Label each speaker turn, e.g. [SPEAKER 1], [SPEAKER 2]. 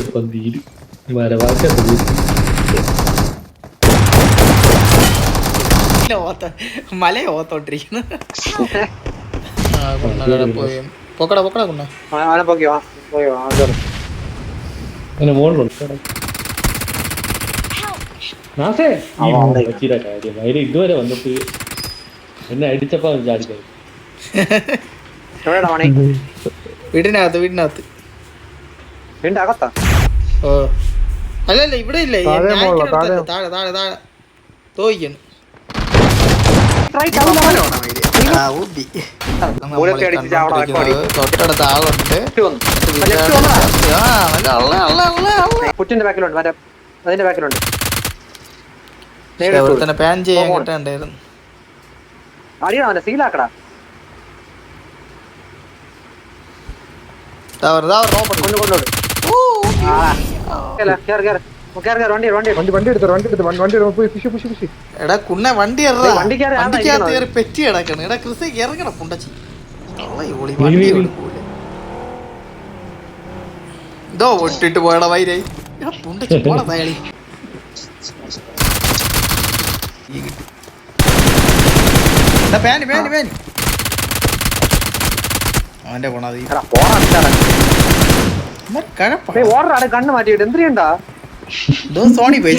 [SPEAKER 1] ഇപ്പം തീരും വരവാക്കത്ത്
[SPEAKER 2] മല ഓത്തോണ്ടിരിക്കുന്നു. പോയി പൊക്കട പൊക്കട കൊണ്ട
[SPEAKER 1] അങ്ങനെ മോളിലുണ്ട് നാസേ കാര്യം അതിന് ഇതുവരെ വന്നിട്ട് എന്നെ അടിച്ചപ്പോ ചാടിക്കായി
[SPEAKER 2] വീടിനകത്ത് ഓ അല്ലല്ല ഇവിടെ ഇല്ല താഴെ താഴെ താഴെ തോയിക്കുന്നു. തൊട്ടടുത്ത ആളുണ്ട്.
[SPEAKER 3] കുറ്റിന്റെ ബാക്കിലുണ്ട് മറ്റേ അതിന്റെ ബാക്കിലുണ്ട്.
[SPEAKER 2] പാൻ ചെയ്യാൻ കിട്ടണ്ടായിരുന്നു.
[SPEAKER 3] അടിയാ സീലാക്കടാ.
[SPEAKER 2] എടാ കുണ്ണ വണ്ടി പെറ്റി കിടക്കണം. എടാ ക്രിസ് ഇറങ്ങണം പുണ്ടച്ചി. ഇതോ ഒട്ടിട്ട് പോയടാ വൈരായി. പുണ്ടച്ചി പോടാ തയാളി. പാന് പാന് പാന് അവന്റെ പോണത്
[SPEAKER 3] കണ്ണ് മാറ്റിയിട്ട് എന്തിനാ
[SPEAKER 2] സോണി പോയി